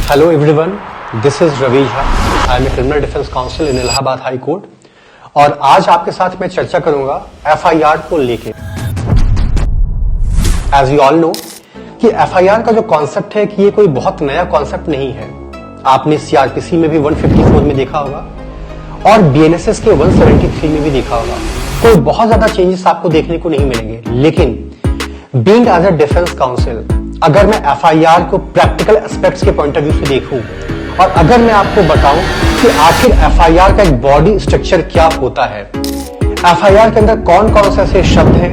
Hello everyone, this is Ravi Jha. I am a criminal defence counsel in Allahabad high court और आज आपके साथ मैं चर्चा करूंगा एफआईआर को लेके। एज यू ऑल नो कि एफआईआर का जो कॉन्सेप्ट है कि ये कोई बहुत नया कॉन्सेप्ट नहीं है। आपने सीआरपीसी में भी 154 में देखा होगा और बीएनएसएस के 173 में भी देखा होगा। कोई बहुत ज्यादा चेंजेस आपको देखने को नहीं मिलेंगे, लेकिन being as a defence counsel अगर मैं एफआईआर को प्रैक्टिकल एस्पेक्ट्स के पॉइंट ऑफ व्यू से देखूं और अगर मैं आपको बताऊं कि आखिर एफआईआर का एक बॉडी स्ट्रक्चर क्या होता है, एफआईआर के अंदर कौन कौन से ऐसे शब्द हैं,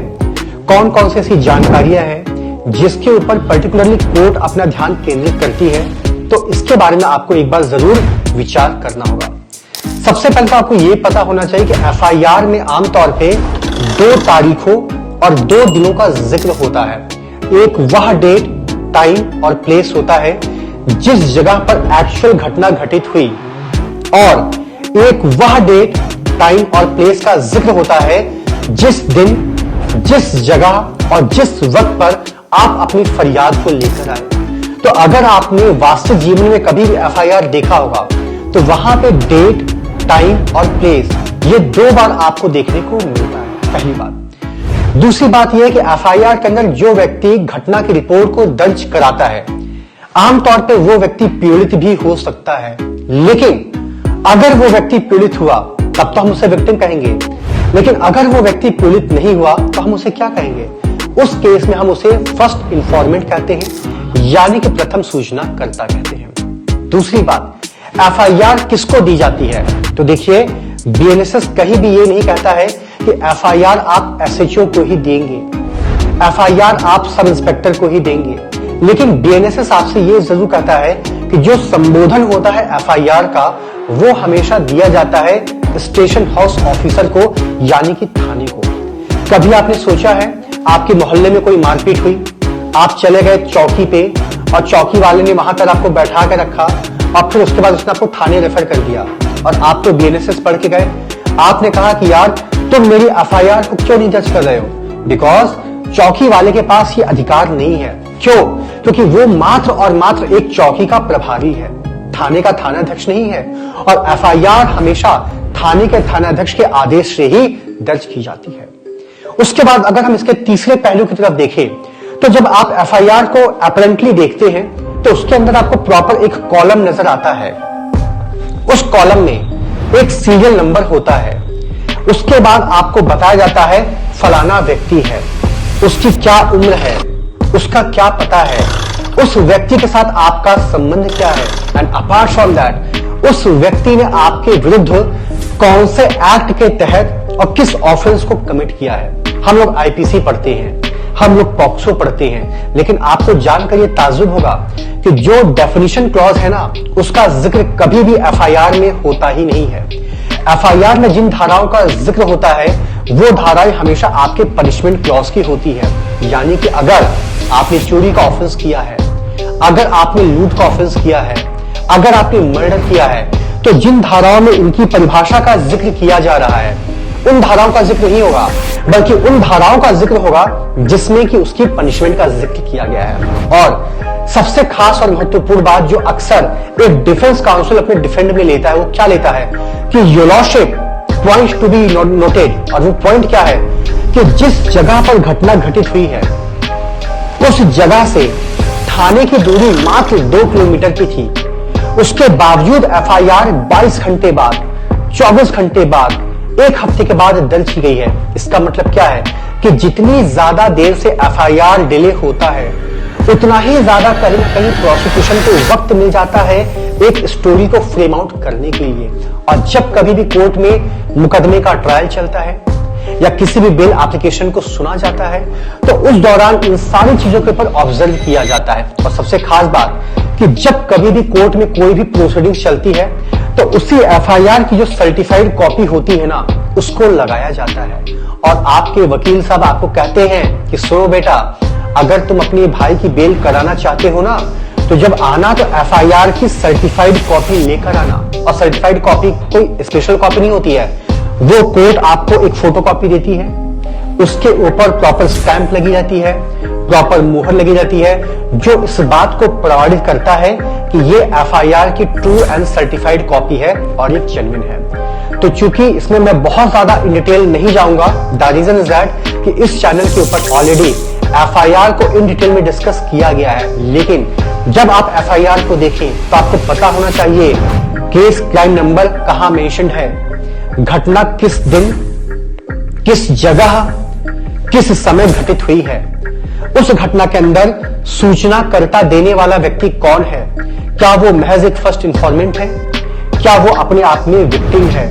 कौन कौन सी ऐसी जानकारियां हैं जिसके ऊपर पर्टिकुलरली कोर्ट अपना ध्यान केंद्रित करती है, तो इसके बारे में आपको एक बार जरूर विचार करना होगा। सबसे पहले तो आपको यह पता होना चाहिए कि एफआईआर में आमतौर पे 2 तारीखों और 2 दिनों का जिक्र होता है। एक वह डेट, टाइम और प्लेस होता है जिस जगह पर एक्चुअल घटना घटित हुई, और एक वह डेट, टाइम और प्लेस का जिक्र होता है जिस दिन, जिस जगह और जिस वक्त पर आप अपनी फरियाद को लेकर आए। तो अगर आपने वास्तविक जीवन में कभी भी एफआईआर देखा होगा तो वहां पे डेट, टाइम और प्लेस ये 2 बार आपको देखने को मिलता है, पहली बात। दूसरी बात यह है कि एफआईआर के अंदर जो व्यक्ति घटना की रिपोर्ट को दर्ज कराता है, आमतौर पर वो व्यक्ति पीड़ित भी हो सकता है, लेकिन अगर वो व्यक्ति पीड़ित हुआ तब तो हम उसे विक्टिम कहेंगे, लेकिन अगर वो व्यक्ति पीड़ित नहीं हुआ तो हम उसे क्या कहेंगे? उस केस में हम उसे फर्स्ट इंफॉर्मेंट कहते हैं, यानी कि प्रथम सूचना कर्ता कहते हैं। दूसरी बात, एफआईआर किसको दी जाती है? तो देखिए, बीएनएसएस कहीं भी ये नहीं कहता है कि एफआईआर आप एसएचओ को ही देंगे, एफआईआर आप सब इंस्पेक्टर को ही देंगे, लेकिन बीएनएसएस आपसे ये जरूर कहता है कि जो संबोधन होता है एफआईआर का वो हमेशा दिया जाता है स्टेशन हाउस ऑफिसर को, यानी कि थाने को। कभी आपने सोचा है आपके मोहल्ले में कोई मारपीट हुई, आप चले गए चौकी पे और चौकी वाले ने वहां पर आपको बैठा के रखा और फिर उसके बाद उसने आपको थाने रेफर कर दिया और आप तो बीएनएसएस पढ़ के गए, आपने कहा कि यार तुम मेरी एफआईआर को क्यों नहीं दर्ज कर रहे हो? बिकॉज चौकी वाले के पास ये अधिकार नहीं है। क्यों? क्योंकि वो मात्र और मात्र एक चौकी का प्रभारी है, थाने का थानाध्यक्ष नहीं है, और एफआईआर हमेशा थाने के थानाध्यक्ष के आदेश से ही दर्ज की जाती है। उसके बाद अगर हम इसके तीसरे पहलू की तरफ देखें तो जब आप एफआईआर को अपरेंटली देखते हैं तो उसके अंदर आपको प्रॉपर एक कॉलम नजर आता है। उस कॉलम में एक सीरियल नंबर होता है। उसके बाद आपको बताया जाता है फलाना व्यक्ति है, उसकी क्या उम्र है, उसका क्या पता है, उस व्यक्ति के साथ आपका संबंध क्या है, एंड अपार्ट फ्रॉम दैट उस व्यक्ति ने आपके विरुद्ध कौन से एक्ट के तहत और किस ऑफेंस को कमिट किया है। हम लोग आईपीसी पढ़ते हैं, हम लोग पॉक्सो पढ़ते हैं, लेकिन आपको जानकर यह ताज्जुब होगा कि जो डेफिनेशन क्लॉज है ना, उसका जिक्र कभी भी एफआईआर में होता ही नहीं है। एफआईआर में जिन धाराओं का जिक्र होता है वो धाराएं हमेशा आपके पनिशमेंट क्लॉज की होती है, यानी कि अगर आपने चोरी का ऑफेंस किया है, अगर आपने लूट का ऑफेंस किया है, अगर आपने मर्डर किया है, तो जिन धाराओं में इनकी परिभाषा का जिक्र किया जा रहा है उन धाराओं का जिक्र नहीं होगा, बल्कि उन धाराओं का जिक्र होगा जिसमें कि उसकी पनिशमेंट का जिक्र किया गया है। और सबसे खास और महत्वपूर्ण बात जो अक्सर एक डिफेंस काउंसिल अपने डिफेंड में लेता है वो क्या लेता है कि your lordship point to be noted, और वो पॉइंट क्या है कि जिस जगह पर घटना घटित हुई है उस जगह से थाने की दूरी मात्र 2 किलोमीटर की थी, उसके बावजूद एफआईआर 22 घंटे बाद, 24 घंटे बाद, 1 हफ्ते के बाद दर्ज की गई है। इसका मतलब क्या है कि जितनी ज्यादा देर से एफआईआर डिले होता है उतना ही ज्यादा कहीं ना कहीं प्रोसिक्यूशन को वक्त मिल जाता है एक स्टोरी को फ्रेम आउट करने के लिए। और जब कभी भी कोर्ट में मुकदमे का ट्रायल चलता है या किसी भी बेल एप्लीकेशन को सुना जाता है तो उस दौरान इन सारी चीजों के ऊपर ऑब्जर्व किया जाता है। और सबसे खास बात कि जब कभी भी कोर्ट में कोई भी प्रोसीडिंग्स चलती है तो उसी एफआईआर की जो सर्टिफाइड कॉपी होती है ना, उसको लगाया जाता है और आपके वकील साहब आपको कहते हैं कि सुनो बेटा, अगर तुम अपने भाई की बेल कराना चाहते हो ना तो जब आना तो एफआईआर की सर्टिफाइड कॉपी लेकर आना। और सर्टिफाइड कॉपी कोई स्पेशल कॉपी नहीं होती है, वो कोर्ट आपको एक फोटो कॉपी देती है, उसके ऊपर प्रॉपर स्टैंप लगी रहती है, प्रॉपर मुहर लगी जाती है जो इस बात को प्रमाणित करता है कि ये एफआईआर की ट्रू एंड सर्टिफाइड कॉपी है और ये जेन्युइन है। तो चूंकि इसमें मैं बहुत ज्यादा इन डिटेल नहीं जाऊंगा, द रीजन इज दैट कि इस चैनल के ऊपर ऑलरेडी एफआईआर को इन डिटेल में डिस्कस किया गया है। लेकिन जब आप एफआईआर को देखें तो आपको पता होना चाहिए केस क्राइम नंबर कहां मेंशन्ड है, घटना किस दिन, किस जगह, किस समय घटित हुई है, उस घटना के अंदर सूचनाकर्ता देने वाला व्यक्ति कौन है, क्या वो महज एक फर्स्ट इंफॉर्मेंट है, क्या वो अपने आप में विक्टिम है,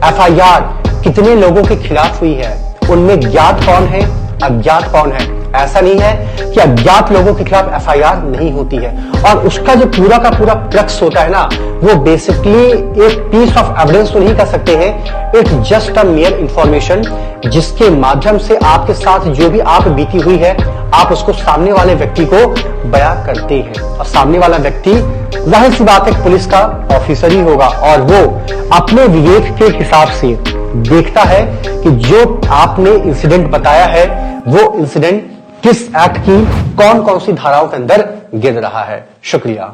एफआईआर कितने लोगों के खिलाफ हुई है, उनमें ज्ञात कौन है, अज्ञात कौन है। ऐसा नहीं है कि अज्ञात लोगों के खिलाफ एफआईआर नहीं होती है। और उसका जो पूरा का पूरा क्रक्स होता है ना, वो बेसिकली एक पीस ऑफ एविडेंस तो नहीं कर सकते हैं, it just a mayor information जिसके माध्यम से आपके साथ जो भी आप बीती हुई है आप उसको सामने वाले व्यक्ति को बयां करते हैं। और सामने वाला व्यक्ति जाहिर सी बात है पुलिस का ऑफिसर ही होगा और वो अपने विवेक के हिसाब से देखता है कि जो आपने इंसिडेंट बताया है वो इंसिडेंट किस एक्ट की कौन कौन सी धाराओं के अंदर गिर रहा है। शुक्रिया।